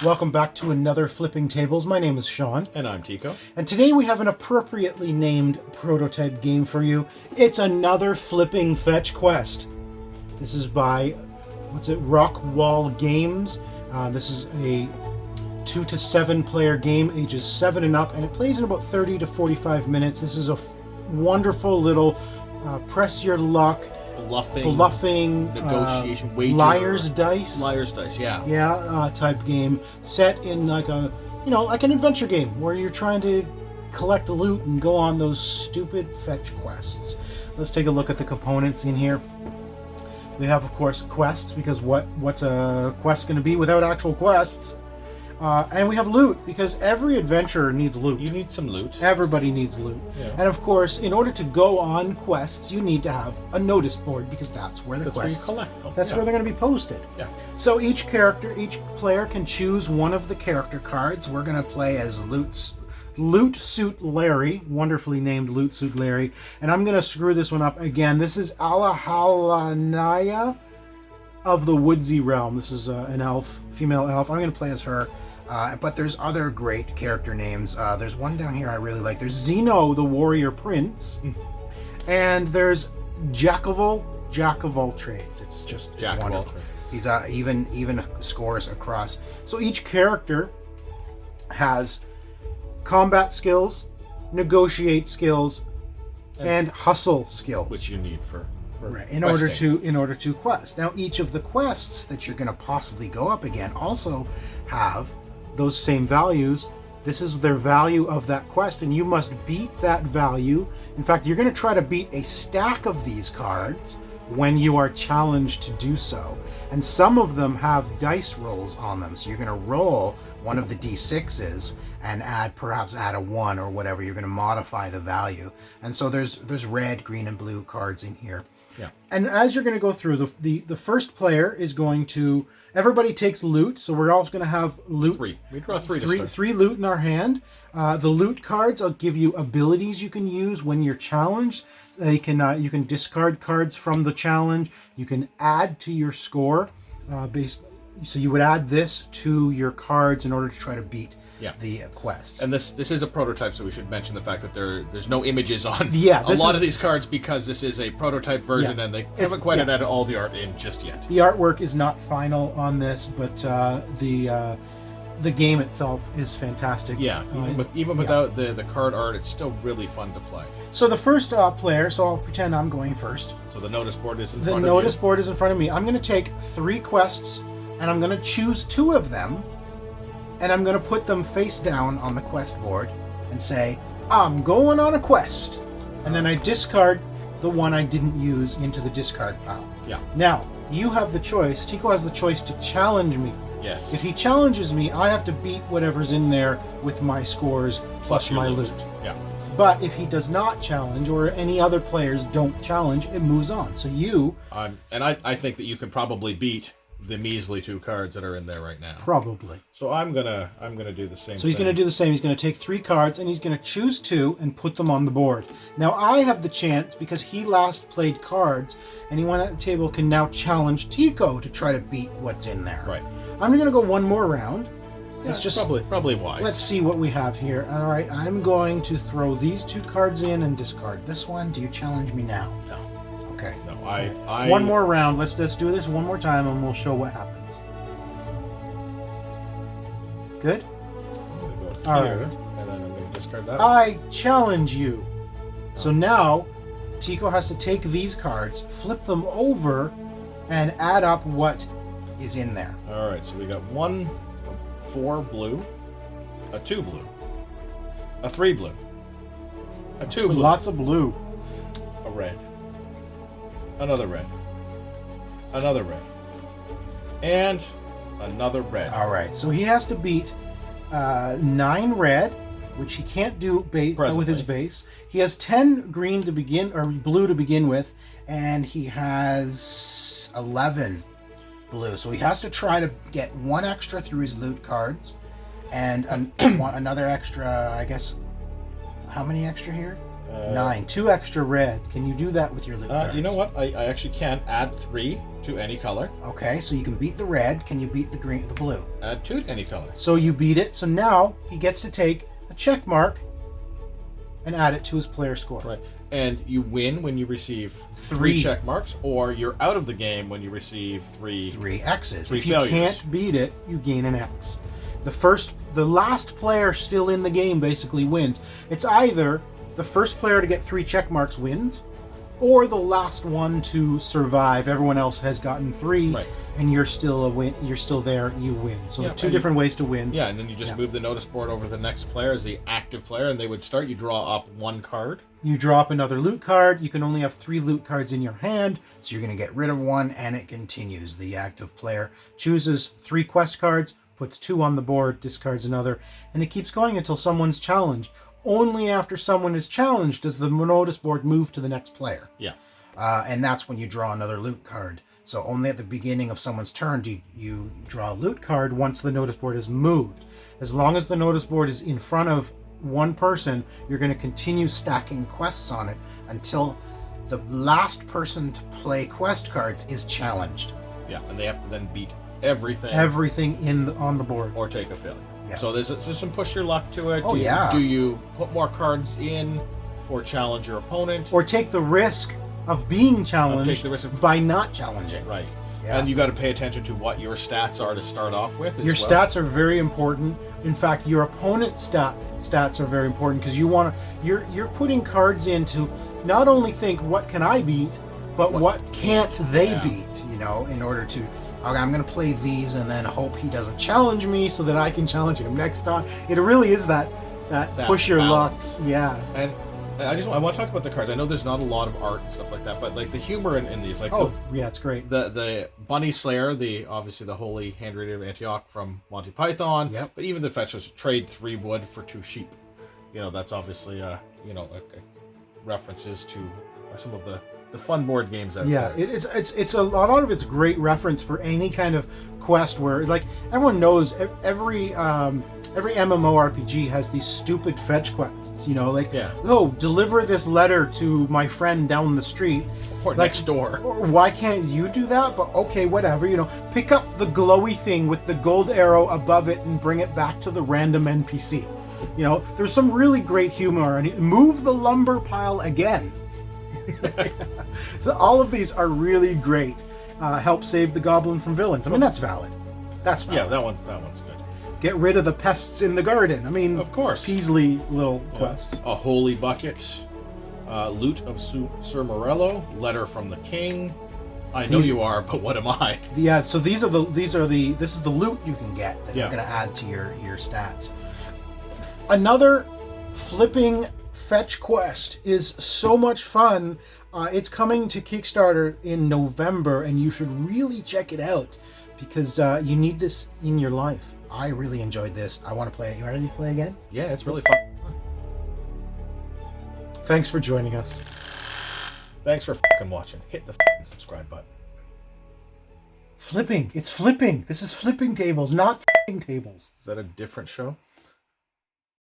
Welcome back to another Flipping Tables. My name is Sean. And I'm Tico. And today we have an appropriately named prototype game for you. It's another Flipping Fetch Quest. This is by, Rockwall Games. This is a 2 to 7 player game, ages 7 and up, and it plays in about 30 to 45 minutes. This is a wonderful little press your luck, bluffing, negotiation, wager, liar's dice, type game, set in like an adventure game where you're trying to collect loot and go on those stupid fetch quests. Let's take a look at the components in here. We have, of course, quests, because what's a quest going to be without actual quests? And we have loot, because every adventurer needs loot. You need some loot. Everybody needs loot. Yeah. And of course, in order to go on quests, you need to have a notice board, because that's where the quests collect them. That's where they're going to be posted. Yeah. So each player can choose one of the character cards. We're going to play as Loot Suit Larry, wonderfully named Loot Suit Larry. And I'm going to screw this one up again. This is Alahalanaya of the Woodsy Realm. This is an elf, female elf. I'm going to play as her. But there's other great character names. There's one down here I really like. There's Zeno, the Warrior Prince. And there's Jack of all trades. It's just Jack of all trades. He's even scores across. So each character has combat skills, negotiate skills, and hustle skills, which you need for right, in order to quest. Now, each of the quests that you're going to possibly go up again also have those same values. This is their value of that quest, and you must beat that value. In fact, you're going to try to beat a stack of these cards when you are challenged to do so. And some of them have dice rolls on them, so you're going to roll one of the d6s and perhaps add a 1 or whatever. You're going to modify the value. And so there's red, green, and blue cards in here. Yeah. And as you're going to go through, the first player is going to... Everybody takes loot, so we're all going to have loot. 3. We draw 3 three loot in our hand. The loot cards will give you abilities you can use when you're challenged. You can discard cards from the challenge. You can add to your score. So you would add this to your cards in order to try to beat the quests. And this is a prototype, so we should mention the fact that there's no images on a lot of these cards, because this is a prototype version, and they haven't quite added all the art in just yet. The artwork is not final on this, but the game itself is fantastic. Yeah, even without the card art, it's still really fun to play. So the first player, so I'll pretend I'm going first. So the notice board is in front of you. The notice board is in front of me. I'm going to take 3 quests, and I'm going to choose 2 of them, and I'm going to put them face down on the quest board and say, I'm going on a quest. And then I discard the one I didn't use into the discard pile. Yeah. Now, you have the choice. Tico has the choice to challenge me. Yes. If he challenges me, I have to beat whatever's in there with my scores plus my loot. Yeah. But if he does not challenge, or any other players don't challenge, it moves on. So you... and I think that you can probably beat the measly 2 cards that are in there right now. Probably. So I'm gonna do the same. So he's going to do the same. He's going to take 3 cards, and he's going to choose 2 and put them on the board. Now I have the chance, because he last played cards. Anyone at the table can now challenge Tico to try to beat what's in there. Right. I'm going to go one more round. It's just probably wise. Let's see what we have here. All right, I'm going to throw these 2 cards in and discard this one. Do you challenge me now? No. Okay. No, I one more round. Let's do this one more time, and we'll show what happens. Good? I'm gonna go All here, right. and then I'm going to discard that. I challenge you. So now, Tico has to take these cards, flip them over, and add up what is in there. All right, so we got 4 blue, a 2 blue, a 3 blue, a 2 blue, Lots of blue. a red, another red, another red, and another red. All right, so he has to beat 9 red, which he can't do with his base. He has 10 green to begin, or blue to begin with, and he has 11 blue. So he has to try to get 1 extra through his loot cards, and another extra, I guess. How many extra here? 9. 2 extra red. Can you do that with your loot cards? You know what? I actually can add 3 to any color. Okay, so you can beat the red. Can you beat the green, the blue? Add 2 to any color. So you beat it. So now he gets to take a check mark and add it to his player score. Right. And you win when you receive 3 3 check marks, or you're out of the game when you receive 3 X's. 3 if you failures. can't beat it, you gain an X. The last player still in the game basically wins. It's either the first player to get 3 check marks wins, or the last one to survive. Everyone else has gotten 3, Right. and you're still a win. You're still there. You win. So Yeah, 2 different ways to win. Yeah, and then you just move the notice board over to the next player as the active player, and they would start. You draw up 1 card. You drop another loot card. You can only have 3 loot cards in your hand, so you're going to get rid of 1, and it continues. The active player chooses 3 quest cards, puts 2 on the board, discards another, and it keeps going until someone's challenged. Only after someone is challenged does the notice board move to the next player. Yeah. And that's when you draw another loot card. So only at the beginning of someone's turn do you draw a loot card once the notice board is moved. As long as the notice board is in front of one person, you're going to continue stacking quests on it until the last person to play quest cards is challenged. Yeah, and they have to then beat everything On the board. or take a failure. Yeah. So there's some push your luck to it. Oh, yeah. Do you put more cards in or challenge your opponent? Or take the risk of being challenged Take the risk of- by not challenging. Right. Yeah. And you got to pay attention to what your stats are to start off with. Your stats are very important. In fact, your opponent's stats are very important because you're putting cards in to not only think what can I beat, but what can't they beat, in order to, okay, I'm going to play these and then hope he doesn't challenge me so that I can challenge him next time. It really is that push your luck. balance. Yeah. And I want to talk about the cards. I know there's not a lot of art and stuff like that, but like the humor in these, like Yeah, it's great. the Bunny Slayer, obviously the Holy Handwriting of Antioch from Monty Python. Yep. But even the fetchers trade 3 wood for 2 sheep. That's obviously references to some of the fun board games out there. It's a lot of it's great reference for any kind of quest where, like, everyone knows every MMORPG has these stupid fetch quests, deliver this letter to my friend down the street. Or next door. Or why can't you do that? But okay, whatever, pick up the glowy thing with the gold arrow above it and bring it back to the random NPC. There's some really great humor, and move the lumber pile again. So all of these are really great. Help save the goblin from villains. I mean, that's valid. That's valid. Yeah, that one's good. Get rid of the pests in the garden. I mean, Of course. Peasley little quests. A holy bucket, loot of Sir Morello, letter from the king. I know you are, but what am I? Yeah, so this is the loot you can get that you're going to add to your stats. Another flipping fetch quest is so much fun. It's coming to Kickstarter in November, and you should really check it out because you need this in your life. I really enjoyed this. I want to play it. You ready to play again? Yeah, it's really fun. Thanks for joining us. Thanks for fucking watching. Hit the fucking subscribe button. Flipping. It's flipping. This is flipping tables, not f***ing tables. Is that a different show?